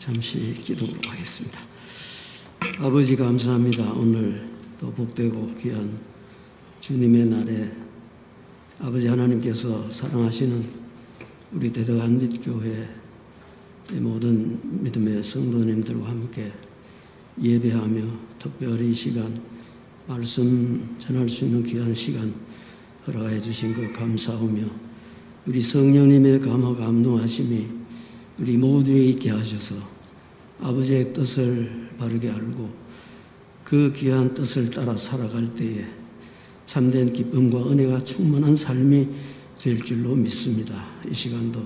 잠시 기도로 하겠습니다. 아버지 감사합니다. 오늘 또 복되고 귀한 주님의 날에 아버지 하나님께서 사랑하시는 우리 대덕안빛교회 모든 믿음의 성도님들과 함께 예배하며 특별히 이 시간 말씀 전할 수 있는 귀한 시간 허락해 주신 것 감사하며 우리 성령님의 감화 감동하심이 우리 모두에 있게 하셔서 아버지의 뜻을 바르게 알고 그 귀한 뜻을 따라 살아갈 때에 참된 기쁨과 은혜가 충만한 삶이 될 줄로 믿습니다. 이 시간도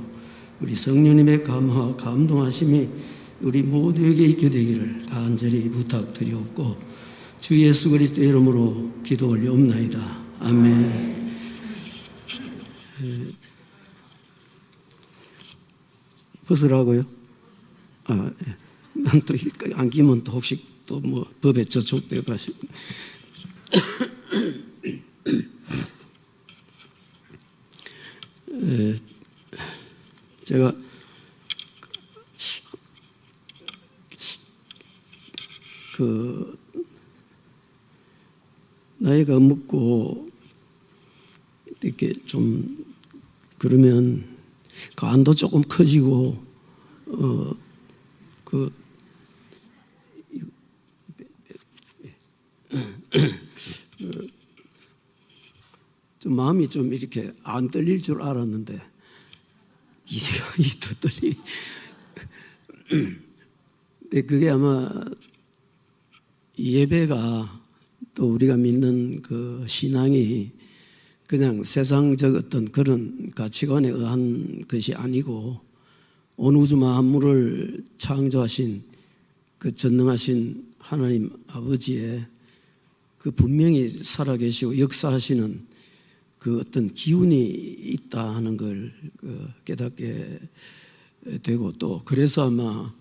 우리 성령님의 감화 감동하심이 우리 모두에게 있게 되기를 간절히 부탁드리옵고 주 예수 그리스도의 이름으로 기도 올리옵나이다. 아멘. 벗으라고요? 난 또 안 끼면 또 혹시 또 뭐 법에 저촉되어 가시고 제가 나이가 먹고 이렇게 좀 그러면 간도 조금 커지고 좀 마음이 좀 이렇게 안 떨릴 줄 알았는데 더 떨리. 근데 그게 아마 예배가 또 우리가 믿는 그 신앙이 그냥 세상적 어떤 그런 가치관에 의한 것이 아니고 온 우주 만물을 창조하신 그 전능하신 하나님 아버지의 그 분명히 살아계시고 역사하시는 그 어떤 기운이 있다 하는 걸 깨닫게 되고 또 그래서 아마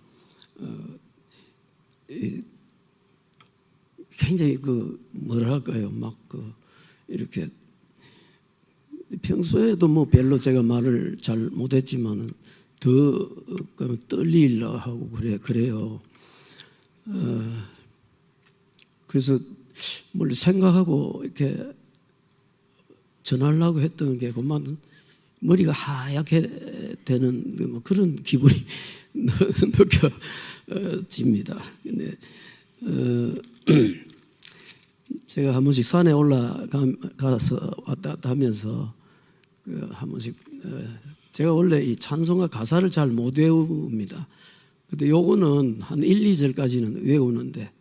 굉장히 뭐랄까요 막 이렇게 평소에도 뭐 별로 제가 말을 잘 못했지만 더 떨리려 하고 그래요. 그래서 뭘 생각하고 이렇게 전하려고 했던 게 그만 머리가 하얗게 되는 뭐 그런 기분이 느껴집니다. 근데 제가 한 번씩 산에 올라가서 왔다 갔다 하면서 한 번씩 제가 원래 이 찬송가 가사를 잘 못 외웁니다. 근데 요거는 한 1, 2절까지는 외우는데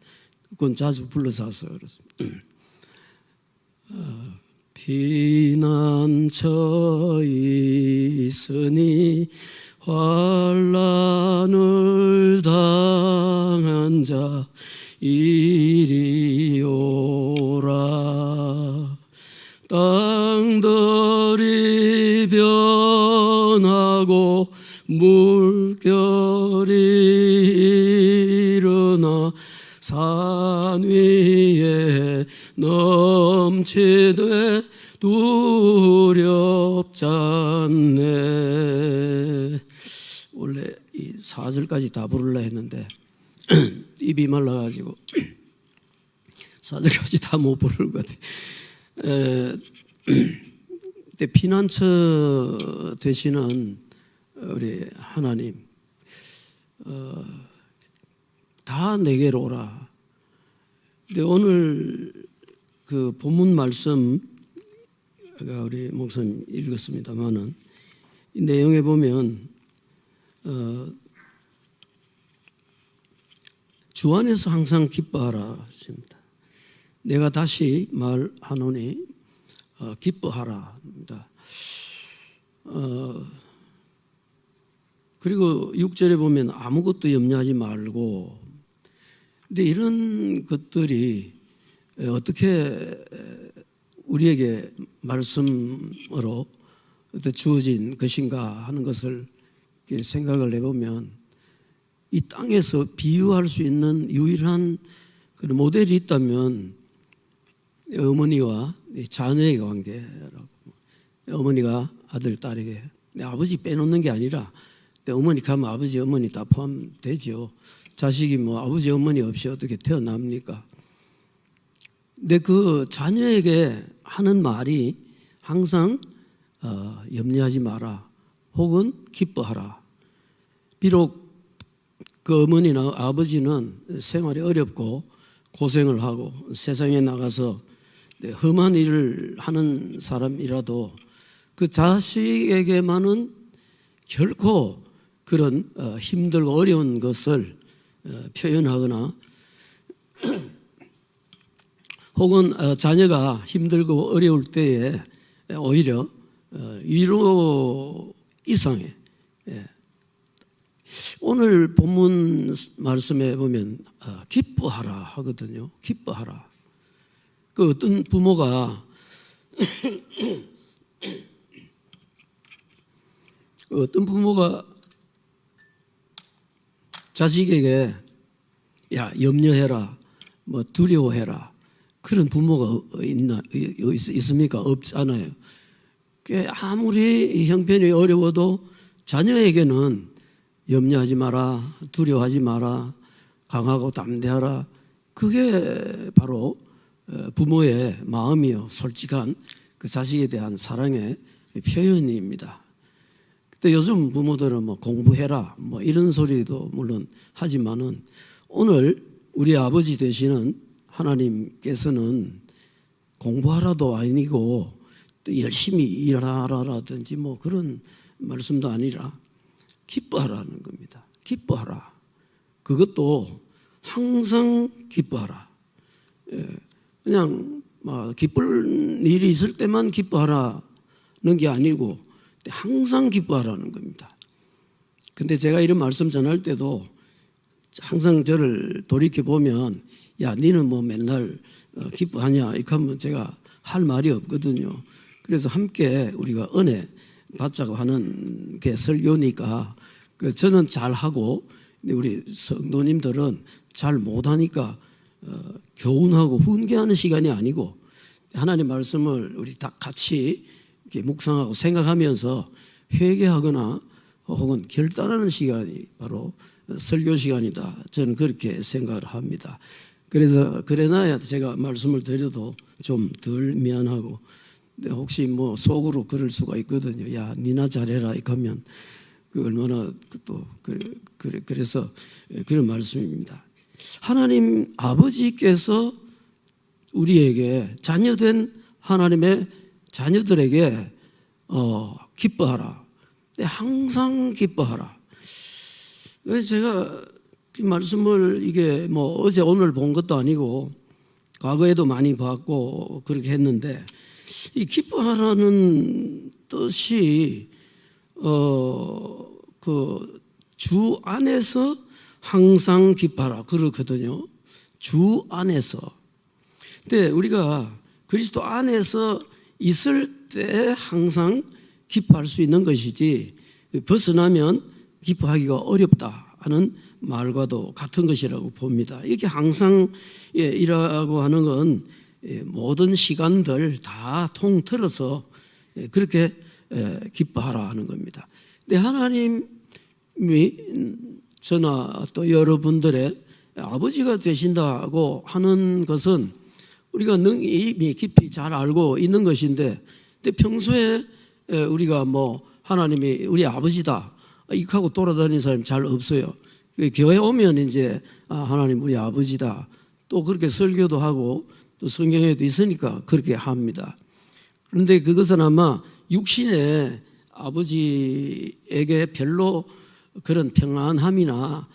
그건 자주 불러서 그렇습니다. 피난처 있으니 환난을 당한 자 이리 오라. 땅들이 변하고 물결이 일어나 산 위에 넘치되 두렵지 않네. 원래 이 4절까지 다 부르려 했는데 입이 말라가지고 4절까지 다 못 부를 것 같아요. 피난처 되시는 우리 하나님 다 내게로 오라. 근데 오늘 그 본문 말씀 우리 목사님 읽었습니다만은 이 내용에 보면 주 안에서 항상 기뻐하라 하십니다. 내가 다시 말하노니 기뻐하라 합니다. 그리고 6절에 보면 아무것도 염려하지 말고, 근데 이런 것들이 어떻게 우리에게 말씀으로 주어진 것인가 하는 것을 생각을 해보면 이 땅에서 비유할 수 있는 유일한 그런 모델이 있다면 어머니와 자녀의 관계라고. 어머니가 아들, 딸에게 내 아버지 빼놓는 게 아니라 근데 어머니 가면 아버지, 어머니 다 포함되죠. 자식이 뭐 아버지, 어머니 없이 어떻게 태어납니까? 근데 그 자녀에게 하는 말이 항상 염려하지 마라, 혹은 기뻐하라. 비록 그 어머니나 아버지는 생활이 어렵고 고생을 하고 세상에 나가서 험한 일을 하는 사람이라도 그 자식에게만은 결코 그런 힘들고 어려운 것을 표현하거나 혹은 자녀가 힘들고 어려울 때에 오히려 위로 이상의, 오늘 본문 말씀에 보면 기뻐하라 하거든요. 기뻐하라. 그 어떤 부모가 자식에게 야 염려해라, 뭐 두려워해라, 그런 부모가 있습니까? 없잖아요. 아무리 형편이 어려워도 자녀에게는 염려하지 마라, 두려워하지 마라, 강하고 담대하라. 그게 바로 부모의 마음이요, 솔직한 그 자식에 대한 사랑의 표현입니다. 근데 요즘 부모들은 뭐 공부해라, 뭐 이런 소리도 물론 하지만은 오늘 우리 아버지 되시는 하나님께서는 공부하라도 아니고 열심히 일하라라든지 뭐 그런 말씀도 아니라 기뻐하라는 겁니다. 기뻐하라. 그것도 항상 기뻐하라. 그냥 기쁠 일이 있을 때만 기뻐하라는 게 아니고 항상 기뻐하라는 겁니다. 근데 제가 이런 말씀 전할 때도 항상 저를 돌이켜보면 야 니는 뭐 맨날 기뻐하냐 이렇게 하면 제가 할 말이 없거든요. 그래서 함께 우리가 은혜 받자고 하는 게 설교니까 저는 잘하고 우리 성도님들은 잘 못하니까 교훈하고 훈계하는 시간이 아니고 하나님 말씀을 우리 다 같이 이렇게 묵상하고 생각하면서 회개하거나 혹은 결단하는 시간이 바로 설교 시간이다. 저는 그렇게 생각을 합니다. 그래서 그래놔야 제가 말씀을 드려도 좀 덜 미안하고, 혹시 뭐 속으로 그럴 수가 있거든요. 야, 니나 잘해라 이렇게 하면 얼마나 또 그래서 그런 말씀입니다. 하나님 아버지께서 우리에게 자녀된 하나님의 자녀들에게 기뻐하라. 항상 기뻐하라. 제가 이 말씀을 이게 뭐 어제 오늘 본 것도 아니고 과거에도 많이 봤고 그렇게 했는데, 이 기뻐하라는 뜻이 그 주 안에서 항상 기뻐하라 그렇거든요. 주 안에서. 근데 우리가 그리스도 안에서 있을 때 항상 기뻐할 수 있는 것이지 벗어나면 기뻐하기가 어렵다 하는 말과도 같은 것이라고 봅니다. 이게 항상이라고 하는 건 모든 시간들 다 통틀어서 그렇게 기뻐하라 하는 겁니다. 근데 하나님이 저나 또 여러분들의 아버지가 되신다고 하는 것은 우리가 이미 깊이 잘 알고 있는 것인데, 근데 평소에 우리가 뭐 하나님이 우리 아버지다 이렇게 하고 돌아다니는 사람이 잘 없어요. 교회 오면 이제 하나님 우리 아버지다 또 그렇게 설교도 하고 또 성경에도 있으니까 그렇게 합니다. 그런데 그것은 아마 육신의 아버지에게 별로 그런 평안함이나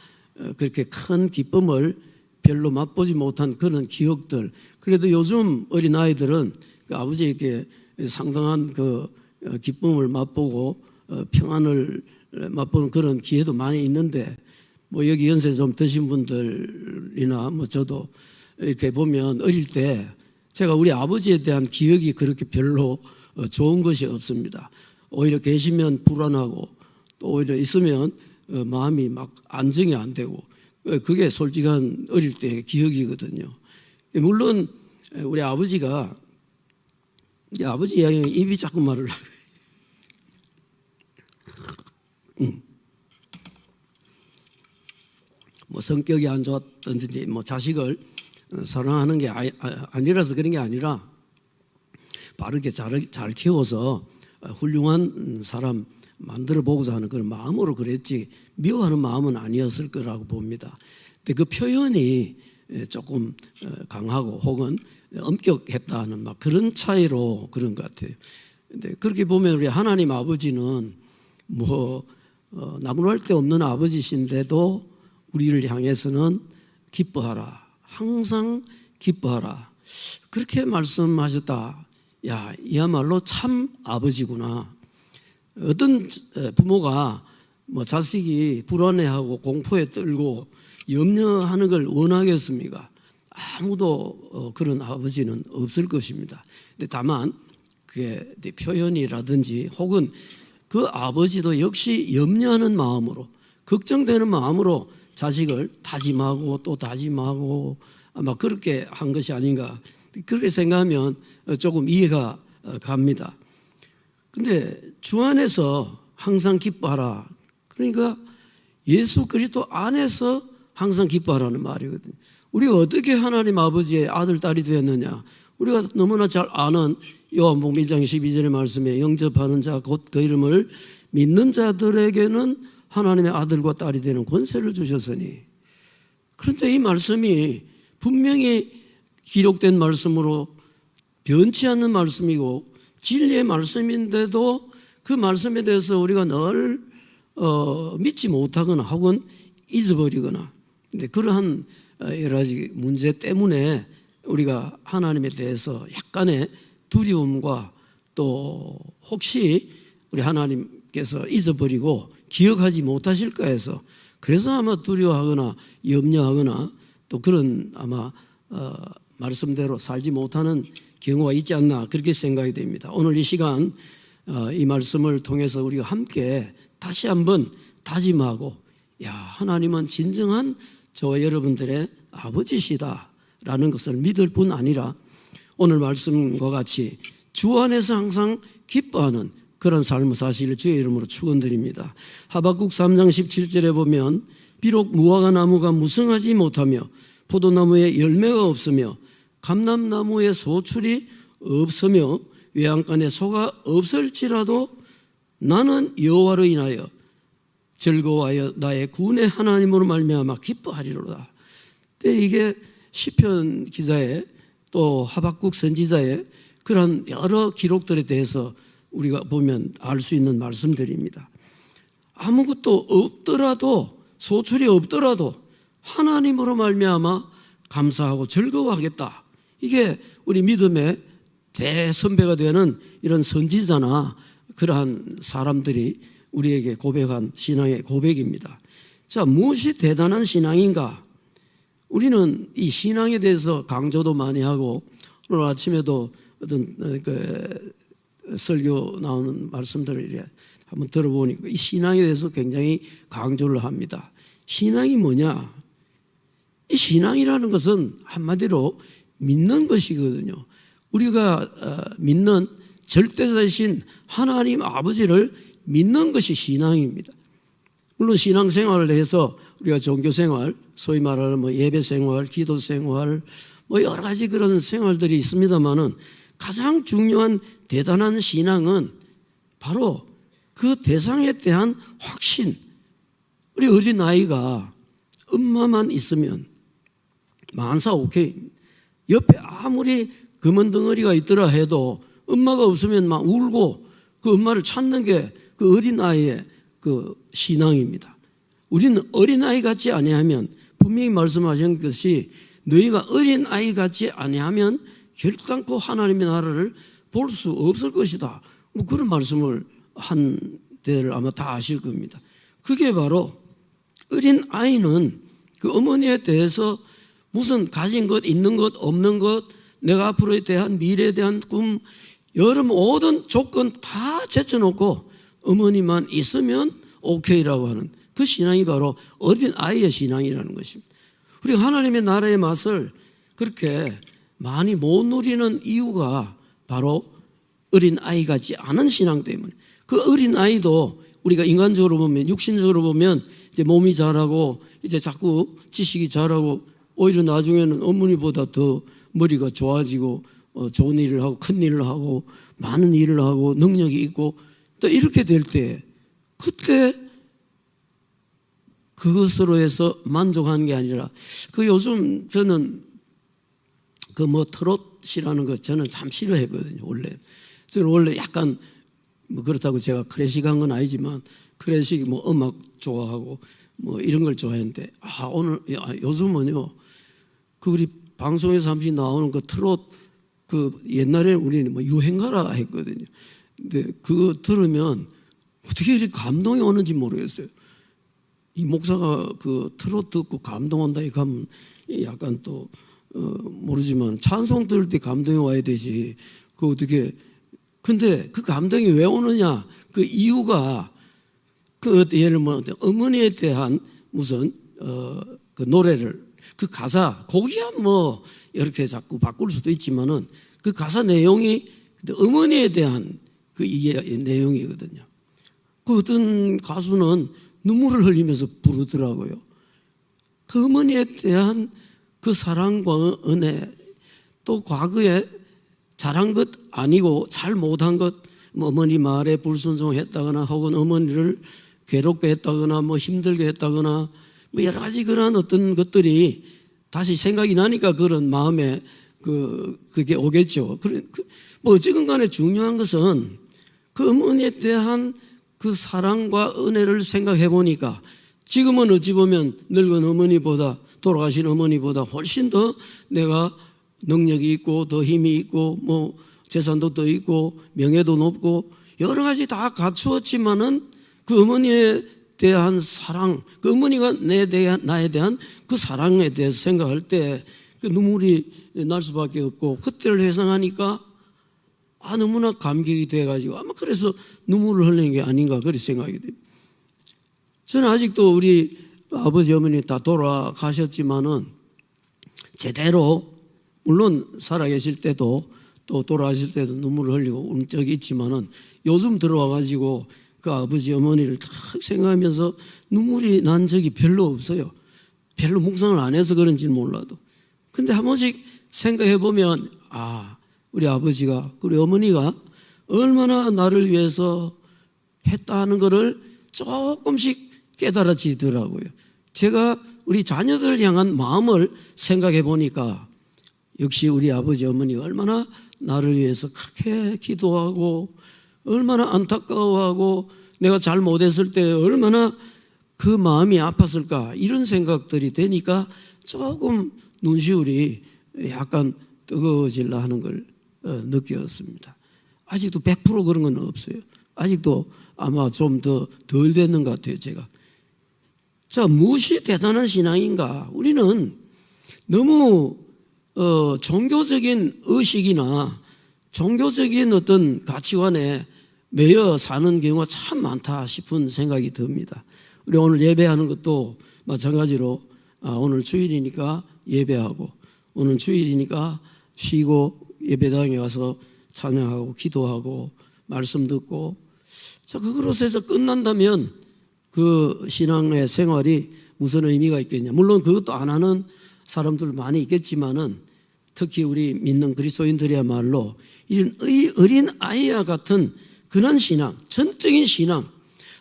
그렇게 큰 기쁨을 별로 맛보지 못한 그런 기억들. 그래도 요즘 어린아이들은 그 아버지에게 상당한 그 기쁨을 맛보고 평안을 맛보는 그런 기회도 많이 있는데, 뭐 여기 연세 좀 드신 분들이나 뭐 저도 이렇게 보면 어릴 때 제가 우리 아버지에 대한 기억이 그렇게 별로 좋은 것이 없습니다. 오히려 계시면 불안하고 또 오히려 있으면 마음이 막 안정이 안 되고, 그게 솔직한 어릴 때의 기억이거든요. 물론 우리 아버지가, 아버지 이야기는 입이 자꾸 말을 하고 뭐 성격이 안 좋았든지 뭐 자식을 사랑하는 게 아니라서 그런 게 아니라 바르게 잘 키워서 훌륭한 사람 만들어 보고자 하는 그런 마음으로 그랬지 미워하는 마음은 아니었을 거라고 봅니다. 근데 그 표현이 조금 강하고 혹은 엄격했다는 막 그런 차이로 그런 것 같아요. 근데 그렇게 보면 우리 하나님 아버지는 뭐 나무랄 데 없는 아버지신데도 우리를 향해서는 기뻐하라, 항상 기뻐하라 그렇게 말씀하셨다. 야, 이야말로 참 아버지구나. 어떤 부모가 뭐 자식이 불안해하고 공포에 떨고 염려하는 걸 원하겠습니까? 아무도 그런 아버지는 없을 것입니다. 근데 다만 그게 표현이라든지 혹은 그 아버지도 역시 염려하는 마음으로 걱정되는 마음으로 자식을 다짐하고 또 다짐하고 아마 그렇게 한 것이 아닌가 그렇게 생각하면 조금 이해가 갑니다. 그런데 주 안에서 항상 기뻐하라. 그러니까 예수 그리스도 안에서 항상 기뻐하라는 말이거든요. 우리가 어떻게 하나님 아버지의 아들, 딸이 되었느냐. 우리가 너무나 잘 아는 요한복음 1장 12절의 말씀에 영접하는 자 곧 그 이름을 믿는 자들에게는 하나님의 아들과 딸이 되는 권세를 주셨으니. 그런데 이 말씀이 분명히 기록된 말씀으로 변치 않는 말씀이고 진리의 말씀인데도 그 말씀에 대해서 우리가 늘 믿지 못하거나 혹은 잊어버리거나 근데 그러한 여러 가지 문제 때문에 우리가 하나님에 대해서 약간의 두려움과 또 혹시 우리 하나님께서 잊어버리고 기억하지 못하실까 해서 그래서 아마 두려워하거나 염려하거나 또 그런 아마 말씀대로 살지 못하는 경우가 있지 않나 그렇게 생각이 됩니다. 오늘 이 시간 이 말씀을 통해서 우리가 함께 다시 한번 다짐하고 야 하나님은 진정한 저와 여러분들의 아버지시다라는 것을 믿을 뿐 아니라 오늘 말씀과 같이 주 안에서 항상 기뻐하는 그런 삶을 사실 주의 이름으로 축원드립니다. 하박국 3장 17절에 보면 비록 무화과 나무가 무성하지 못하며 포도나무에 열매가 없으며 감람나무에 소출이 없으며 외양간에 소가 없을지라도 나는 여호와로 인하여 즐거워하여 나의 구원의 하나님으로 말미암아 기뻐하리로다. 근데 이게 시편 기자의 또 하박국 선지자의 그런 여러 기록들에 대해서 우리가 보면 알 수 있는 말씀들입니다. 아무것도 없더라도 소출이 없더라도 하나님으로 말미암아 감사하고 즐거워하겠다. 이게 우리 믿음의 대선배가 되는 이런 선지자나 그러한 사람들이 우리에게 고백한 신앙의 고백입니다. 자, 무엇이 대단한 신앙인가? 우리는 이 신앙에 대해서 강조도 많이 하고 오늘 아침에도 어떤 설교 나오는 말씀들을 한번 들어보니까 이 신앙에 대해서 굉장히 강조를 합니다. 신앙이 뭐냐? 이 신앙이라는 것은 한마디로 믿는 것이거든요. 우리가 믿는 절대자이신 하나님 아버지를 믿는 것이 신앙입니다. 물론 신앙생활을 해서 우리가 종교생활, 소위 말하는 뭐 예배생활, 기도생활, 뭐 여러 가지 그런 생활들이 있습니다만은 가장 중요한 대단한 신앙은 바로 그 대상에 대한 확신. 우리 어린아이가 엄마만 있으면 만사 오케이. 옆에 아무리 검은 덩어리가 있더라 해도 엄마가 없으면 막 울고 그 엄마를 찾는 게 그 어린아이의 그 신앙입니다. 우리는 어린아이 같지 아니하면 분명히 말씀하신 것이 너희가 어린아이 같지 아니하면 결단코 하나님의 나라를 볼 수 없을 것이다. 뭐 그런 말씀을 한 데를 아마 다 아실 겁니다. 그게 바로 어린아이는 그 어머니에 대해서 무슨 가진 것, 있는 것, 없는 것, 내가 앞으로에 대한 미래에 대한 꿈, 여러 모든 조건 다 제쳐놓고 어머니만 있으면 오케이라고 하는 그 신앙이 바로 어린아이의 신앙이라는 것입니다. 우리가 하나님의 나라의 맛을 그렇게 많이 못 누리는 이유가 바로 어린아이 같지 않은 신앙 때문에 그 어린아이도 우리가 인간적으로 보면 육신적으로 보면 이제 몸이 자라고 이제 자꾸 지식이 자라고 오히려 나중에는 어머니보다 더 머리가 좋아지고 좋은 일을 하고 큰 일을 하고 많은 일을 하고 능력이 있고 또 이렇게 될 때 그때 그것으로 해서 만족하는 게 아니라 그 요즘 저는 그 뭐 트롯이라는 거 저는 참 싫어했거든요. 저는 원래 약간 뭐 그렇다고 제가 클래식한 건 아니지만 클래식 뭐 음악 좋아하고 뭐 이런 걸 좋아했는데 요즘은요 그 우리 방송에서 잠시 나오는 그 트롯 그 옛날에 우리는 뭐 유행가라 했거든요. 근데 그거 들으면 어떻게 이렇게 감동이 오는지 모르겠어요. 이 목사가 그 트롯 듣고 감동 온다 이 가면 약간 또 모르지만 찬송 들을 때 감동이 와야 되지. 그 어떻게 근데 그 감동이 왜 오느냐? 그 이유가 그 예를 들면 어머니에 대한 무슨 그 노래를 그 가사 곡이야 뭐 이렇게 자꾸 바꿀 수도 있지만은 그 가사 내용이 어머니에 대한 그 내용이거든요. 그 어떤 가수는 눈물을 흘리면서 부르더라고요. 그 어머니에 대한 그 사랑과 은혜 또 과거에 잘한 것 아니고 잘 못한 것 뭐 어머니 말에 불순종했다거나 혹은 어머니를 괴롭게 했다거나 뭐 힘들게 했다거나 뭐 여러 가지 그런 어떤 것들이 다시 생각이 나니까 그런 마음에 그게 오겠죠. 뭐 어쨌든 간에 중요한 것은 그 어머니에 대한 그 사랑과 은혜를 생각해 보니까 지금은 어찌 보면 늙은 어머니보다 돌아가신 어머니보다 훨씬 더 내가 능력이 있고 더 힘이 있고 뭐 재산도 더 있고 명예도 높고 여러 가지 다 갖추었지만은 그 어머니에 대한 사랑, 그 어머니가 나에 대한 그 사랑에 대해서 생각할 때 그 눈물이 날 수밖에 없고 그때를 회상하니까 너무나 감격이 돼가지고 아마 그래서 눈물을 흘리는 게 아닌가 그렇게 생각이 됩니다. 저는 아직도 우리 아버지 어머니 다 돌아가셨지만은 제대로 물론 살아계실 때도 또 돌아가실 때도 눈물을 흘리고 운 적이 있지만은 요즘 들어와가지고 그 아버지 어머니를 다 생각하면서 눈물이 난 적이 별로 없어요. 별로 묵상을 안 해서 그런지는 몰라도. 근데 한 번씩 생각해 보면 우리 아버지가 우리 어머니가 얼마나 나를 위해서 했다는 것을 조금씩 깨달아지더라고요. 제가 우리 자녀들 향한 마음을 생각해 보니까 역시 우리 아버지 어머니가 얼마나 나를 위해서 그렇게 기도하고 얼마나 안타까워하고 내가 잘못했을 때 얼마나 그 마음이 아팠을까 이런 생각들이 되니까 조금 눈시울이 약간 뜨거워질라 하는 걸 느꼈습니다. 아직도 100% 그런 건 없어요. 아직도 아마 좀 더 덜 됐는 것 같아요, 제가. 자, 무엇이 대단한 신앙인가? 우리는 너무 종교적인 의식이나 종교적인 어떤 가치관에 매여 사는 경우가 참 많다 싶은 생각이 듭니다. 우리 오늘 예배하는 것도 마찬가지로 오늘 주일이니까 예배하고 오늘 주일이니까 쉬고 예배당에 가서 찬양하고 기도하고 말씀 듣고 자, 그것에서 끝난다면 그 신앙의 생활이 무슨 의미가 있겠냐. 물론 그것도 안 하는 사람들 많이 있겠지만은 특히 우리 믿는 그리스도인들이야말로 이런 어린 아이와 같은 그런 신앙, 전적인 신앙,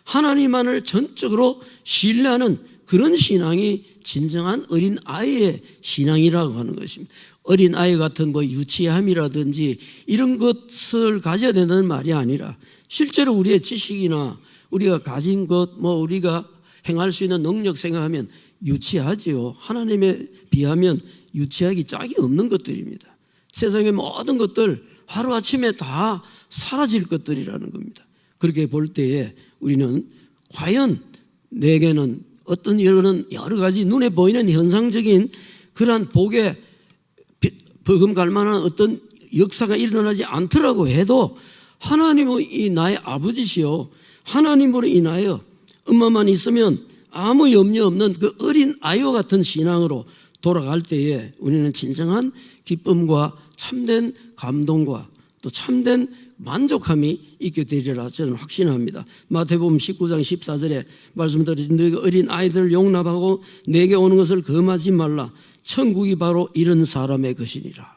하나님만을 전적으로 신뢰하는 그런 신앙이 진정한 어린 아이의 신앙이라고 하는 것입니다. 어린 아이 같은 뭐 유치함이라든지 이런 것을 가져야 된다는 말이 아니라 실제로 우리의 지식이나 우리가 가진 것, 뭐 우리가 행할 수 있는 능력 생각하면 유치하지요. 하나님에 비하면 유치하기 짝이 없는 것들입니다. 세상의 모든 것들 하루아침에 다 사라질 것들이라는 겁니다. 그렇게 볼 때에 우리는 과연 내게는 어떤 여러 가지 눈에 보이는 현상적인 그러한 복에 버금갈 만한 어떤 역사가 일어나지 않더라고 해도 하나님이 나의 아버지시요 하나님으로 인하여 엄마만 있으면 아무 염려 없는 그 어린 아이와 같은 신앙으로 돌아갈 때에 우리는 진정한 기쁨과 참된 감동과 또 참된 만족함이 있게 되리라 저는 확신합니다. 마태복음 19장 14절에 말씀드린 너희가 어린 아이들을 용납하고 내게 오는 것을 금하지 말라. 천국이 바로 이런 사람의 것이니라.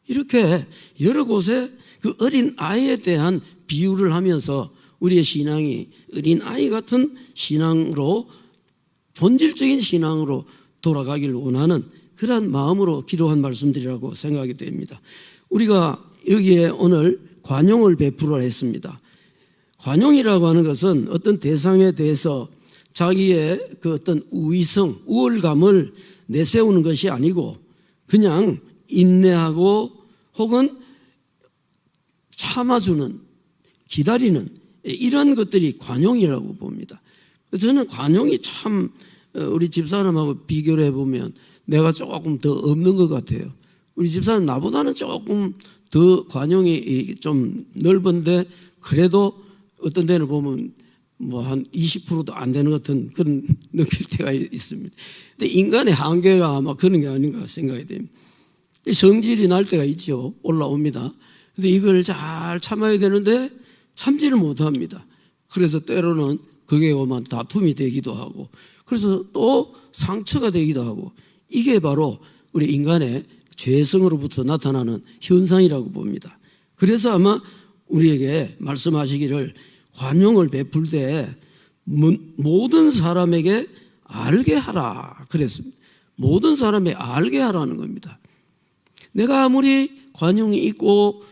이렇게 여러 곳에 그 어린 아이에 대한 비유를 하면서 우리의 신앙이 어린 아이 같은 신앙으로, 본질적인 신앙으로 돌아가기를 원하는 그러한 마음으로 기도한 말씀들이라고 생각이 됩니다. 우리가 여기에 오늘 관용을 베풀어 했습니다. 관용이라고 하는 것은 어떤 대상에 대해서 자기의 그 어떤 우위성, 우월감을 내세우는 것이 아니고 그냥 인내하고 혹은 참아주는, 기다리는 이런 것들이 관용이라고 봅니다. 저는 관용이 참 우리 집사람하고 비교를 해보면 내가 조금 더 없는 것 같아요. 우리 집사람 나보다는 조금 더 관용이 좀 넓은데 그래도 어떤 데는 보면 뭐 한 20%도 안 되는 것 같은 그런 느낄 때가 있습니다. 근데 인간의 한계가 아마 그런 게 아닌가 생각이 됩니다. 성질이 날 때가 있죠. 올라옵니다. 근데 이걸 잘 참아야 되는데 참지를 못합니다. 그래서 때로는 그게 오면 다툼이 되기도 하고 그래서 또 상처가 되기도 하고 이게 바로 우리 인간의 죄성으로부터 나타나는 현상이라고 봅니다. 그래서 아마 우리에게 말씀하시기를 관용을 베풀 때 모든 사람에게 알게 하라 그랬습니다. 모든 사람에게 알게 하라는 겁니다. 내가 아무리 관용이 있고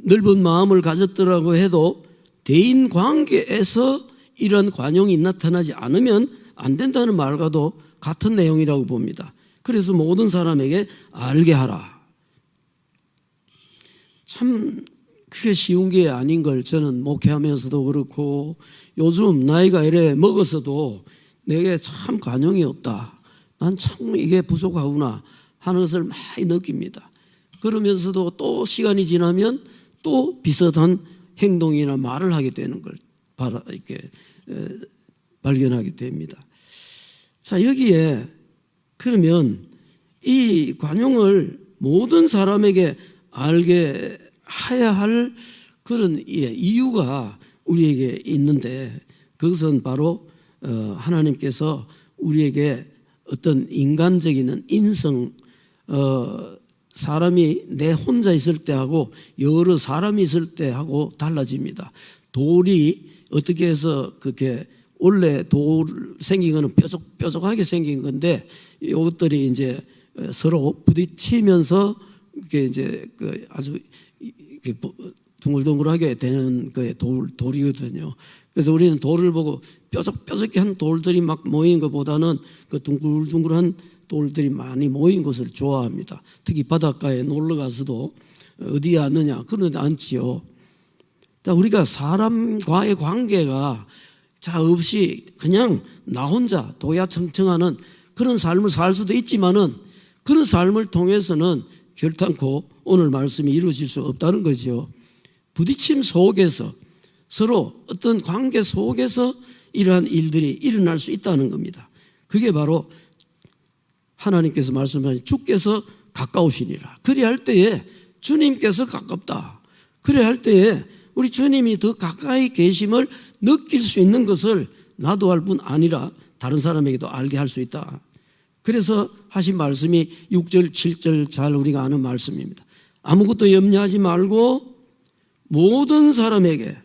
넓은 마음을 가졌더라고 해도 대인 관계에서 이런 관용이 나타나지 않으면 안 된다는 말과도 같은 내용이라고 봅니다. 그래서 모든 사람에게 알게 하라. 참 그게 쉬운 게 아닌 걸 저는 목회하면서도 그렇고 요즘 나이가 이래 먹어서도 내게 참 관용이 없다. 난 참 이게 부족하구나 하는 것을 많이 느낍니다. 그러면서도 또 시간이 지나면 또 비슷한 행동이나 말을 하게 되는 걸 이렇게 발견하게 됩니다. 자, 여기에 그러면 이 관용을 모든 사람에게 알게 해야 할 그런 이유가 우리에게 있는데 그것은 바로 하나님께서 우리에게 어떤 인간적인 인성, 사람이 내 혼자 있을 때하고 여러 사람이 있을 때하고 달라집니다. 돌이 어떻게 해서 그렇게 원래 돌 생긴 거는 뾰족하게 생긴 건데 이것들이 이제 서로 부딪히면서 이게 이제 그 아주 둥글둥글하게 되는 그 돌이거든요. 그래서 우리는 돌을 보고 뾰족뾰족한 돌들이 막 모이는 것보다는 그 둥글둥글한 돌들이 많이 모인 것을 좋아합니다. 특히 바닷가에 놀러 가서도 어디에 앉느냐 그런 데 앉지요. 우리가 사람과의 관계가 자 없이 그냥 나 혼자 도야청청하는 그런 삶을 살 수도 있지만은 그런 삶을 통해서는 결단코 오늘 말씀이 이루어질 수 없다는 거죠. 부딪힘 속에서 서로 어떤 관계 속에서 이러한 일들이 일어날 수 있다는 겁니다. 그게 바로 하나님께서 말씀하신 주께서 가까우시니라. 그래야 할 때에 주님께서 가깝다. 그래야 할 때에 우리 주님이 더 가까이 계심을 느낄 수 있는 것을 나도 할 뿐 아니라 다른 사람에게도 알게 할 수 있다. 그래서 하신 말씀이 6절, 7절 잘 우리가 아는 말씀입니다. 아무것도 염려하지 말고 모든 사람에게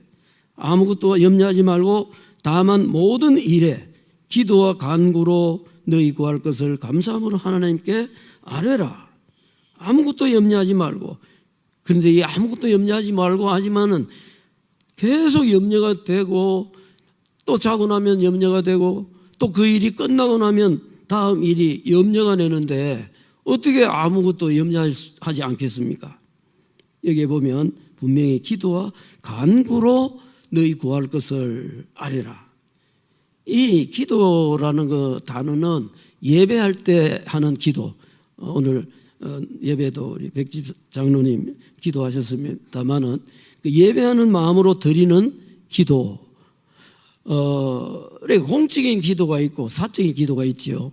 아무것도 염려하지 말고 다만 모든 일에 기도와 간구로 너희 구할 것을 감사함으로 하나님께 아뢰라. 아무것도 염려하지 말고 그런데 이 아무것도 염려하지 말고 하지만은 계속 염려가 되고 또 자고 나면 염려가 되고 또 그 일이 끝나고 나면 다음 일이 염려가 되는데 어떻게 아무것도 염려하지 않겠습니까? 여기에 보면 분명히 기도와 간구로 너희 구할 것을 아뢰라. 이 기도라는 그 단어는 예배할 때 하는 기도. 오늘 예배도 우리 백집 장로님 기도하셨습니다만은 그 예배하는 마음으로 드리는 기도. 공적인 기도가 있고 사적인 기도가 있지요.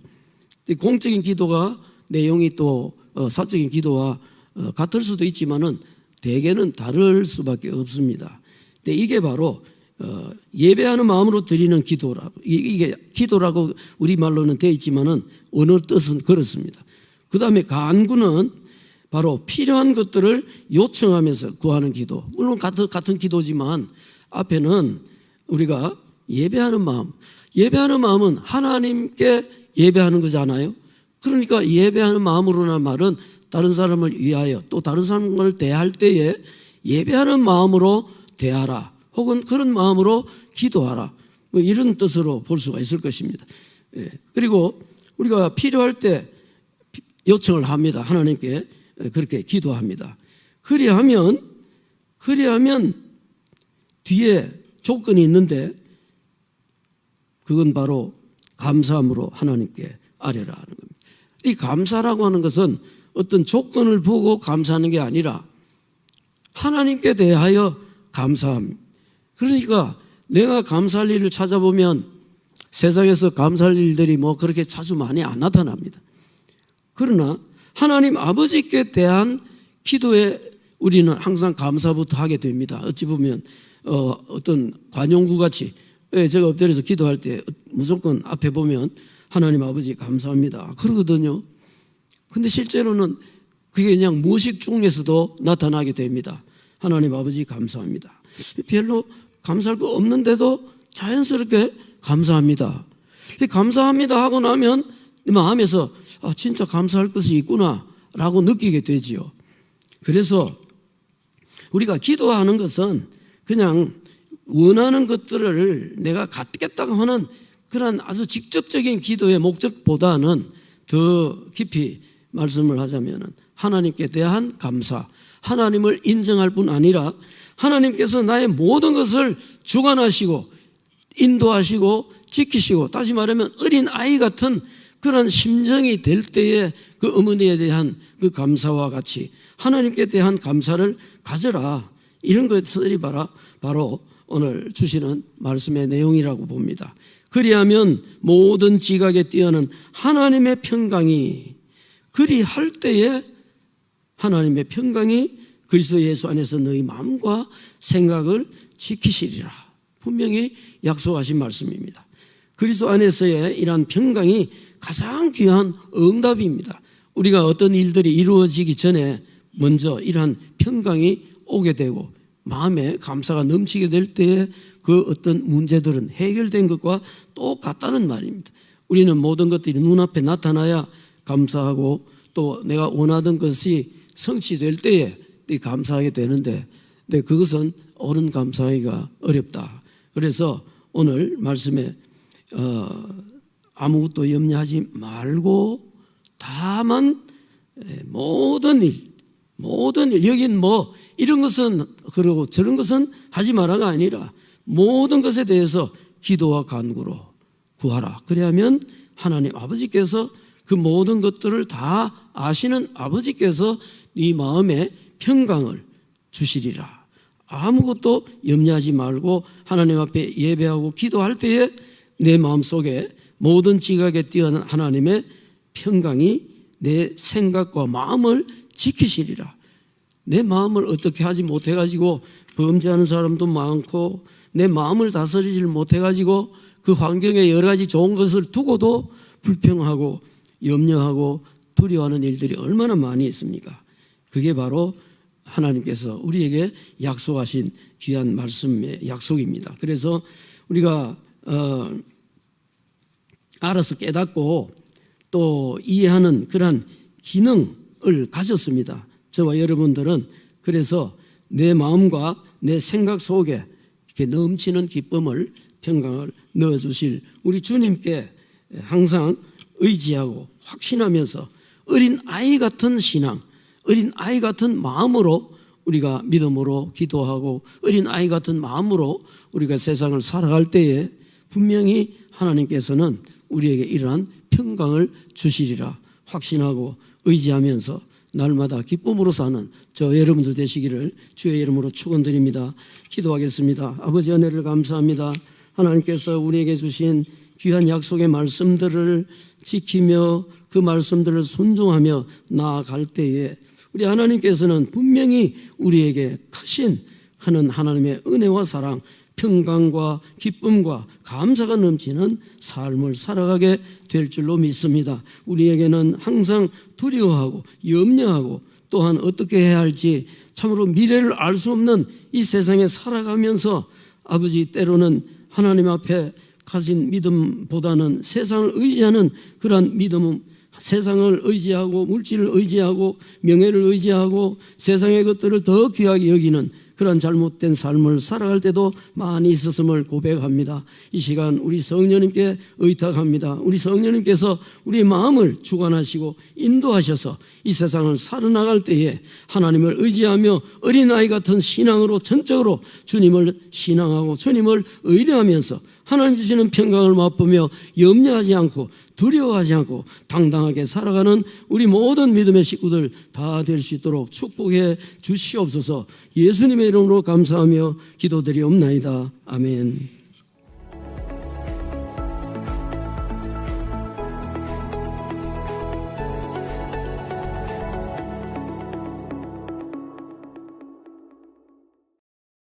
공적인 기도가 내용이 또 사적인 기도와 같을 수도 있지만은 대개는 다를 수밖에 없습니다. 근데 이게 바로 예배하는 마음으로 드리는 기도라고, 이게 기도라고 우리말로는 되어 있지만은 언어 뜻은 그렇습니다. 그 다음에 간구는 바로 필요한 것들을 요청하면서 구하는 기도. 물론 같은 기도지만 앞에는 우리가 예배하는 마음은 하나님께 예배하는 거잖아요. 그러니까 예배하는 마음으로라는 말은 다른 사람을 위하여 또 다른 사람을 대할 때에 예배하는 마음으로 대하라, 혹은 그런 마음으로 기도하라, 뭐 이런 뜻으로 볼 수가 있을 것입니다. 그리고 우리가 필요할 때 요청을 합니다. 하나님께 그렇게 기도합니다. 그리하면 뒤에 조건이 있는데 그건 바로 감사함으로 하나님께 아뢰라 하는 겁니다. 이 감사라고 하는 것은 어떤 조건을 보고 감사하는 게 아니라 하나님께 대하여 감사함. 그러니까 내가 감사할 일을 찾아보면 세상에서 감사할 일들이 뭐 그렇게 자주 많이 안 나타납니다. 그러나 하나님 아버지께 대한 기도에 우리는 항상 감사부터 하게 됩니다. 어찌 보면 어떤 관용구 같이 제가 엎드려서 기도할 때 무조건 앞에 보면 하나님 아버지 감사합니다 그러거든요. 근데 실제로는 그게 그냥 무의식 중에서도 나타나게 됩니다. 하나님 아버지 감사합니다. 별로 감사할 거 없는데도 자연스럽게 감사합니다. 감사합니다 하고 나면 마음에서 진짜 감사할 것이 있구나 라고 느끼게 되지요. 그래서 우리가 기도하는 것은 그냥 원하는 것들을 내가 갖겠다고 하는 그런 아주 직접적인 기도의 목적보다는 더 깊이 말씀을 하자면 하나님께 대한 감사, 하나님을 인정할 뿐 아니라 하나님께서 나의 모든 것을 주관하시고 인도하시고 지키시고, 다시 말하면 어린 아이 같은 그런 심정이 될 때에 그 어머니에 대한 그 감사와 같이 하나님께 대한 감사를 가져라, 이런 것들이 바로 오늘 주시는 말씀의 내용이라고 봅니다. 그리하면 모든 지각에 뛰어난 하나님의 평강이, 그리할 때에 하나님의 평강이 그리스도 예수 안에서 너희 마음과 생각을 지키시리라, 분명히 약속하신 말씀입니다. 그리스도 안에서의 이러한 평강이 가장 귀한 응답입니다. 우리가 어떤 일들이 이루어지기 전에 먼저 이러한 평강이 오게 되고 마음에 감사가 넘치게 될 때에 그 어떤 문제들은 해결된 것과 똑같다는 말입니다. 우리는 모든 것들이 눈앞에 나타나야 감사하고 또 내가 원하던 것이 성취될 때에 감사하게 되는데, 근데 그것은 옳은 감사하기가 어렵다. 그래서 오늘 말씀에 아무것도 염려하지 말고 다만 모든 일, 여긴 뭐 이런 것은 그러고 저런 것은 하지 마라가 아니라 모든 것에 대해서 기도와 간구로 구하라. 그래야면 하나님 아버지께서 그 모든 것들을 다 아시는 아버지께서 네 마음에 평강을 주시리라. 아무것도 염려하지 말고 하나님 앞에 예배하고 기도할 때에 내 마음속에 모든 지각에 뛰어난 하나님의 평강이 내 생각과 마음을 지키시리라. 내 마음을 어떻게 하지 못해가지고 범죄하는 사람도 많고 내 마음을 다스리지 못해가지고 그 환경에 여러 가지 좋은 것을 두고도 불평하고 염려하고 두려워하는 일들이 얼마나 많이 있습니까? 그게 바로 하나님께서 우리에게 약속하신 귀한 말씀의 약속입니다. 그래서 우리가 알아서 깨닫고 또 이해하는 그런 기능을 가졌습니다. 저와 여러분들은 그래서 내 마음과 내 생각 속에 이렇게 넘치는 기쁨을, 평강을 넣어주실 우리 주님께 항상 의지하고 확신하면서 어린 아이 같은 신앙, 어린 아이 같은 마음으로 우리가 믿음으로 기도하고 어린 아이 같은 마음으로 우리가 세상을 살아갈 때에 분명히 하나님께서는 우리에게 이러한 평강을 주시리라 확신하고 의지하면서 날마다 기쁨으로 사는 저 여러분들 되시기를 주의 이름으로 축원드립니다. 기도하겠습니다. 아버지, 은혜를 감사합니다. 하나님께서 우리에게 주신 귀한 약속의 말씀들을 지키며 그 말씀들을 순종하며 나아갈 때에 우리 하나님께서는 분명히 우리에게 크신 하는 하나님의 은혜와 사랑, 평강과 기쁨과 감사가 넘치는 삶을 살아가게 될 줄로 믿습니다. 우리에게는 항상 두려워하고 염려하고 또한 어떻게 해야 할지 참으로 미래를 알 수 없는 이 세상에 살아가면서 아버지 때로는 하나님 앞에 가진 믿음보다는 세상을 의지하는 그러한 믿음은 세상을 의지하고 물질을 의지하고 명예를 의지하고 세상의 것들을 더 귀하게 여기는 그런 잘못된 삶을 살아갈 때도 많이 있었음을 고백합니다. 이 시간 우리 성령님께 의탁합니다. 우리 성령님께서 우리 마음을 주관하시고 인도하셔서 이 세상을 살아나갈 때에 하나님을 의지하며 어린아이 같은 신앙으로 전적으로 주님을 신앙하고 주님을 의뢰하면서 하나님 주시는 평강을 맛보며 염려하지 않고 두려워하지 않고 당당하게 살아가는 우리 모든 믿음의 식구들 다 될 수 있도록 축복해 주시옵소서. 예수님의 이름으로 감사하며 기도드리옵나이다. 아멘.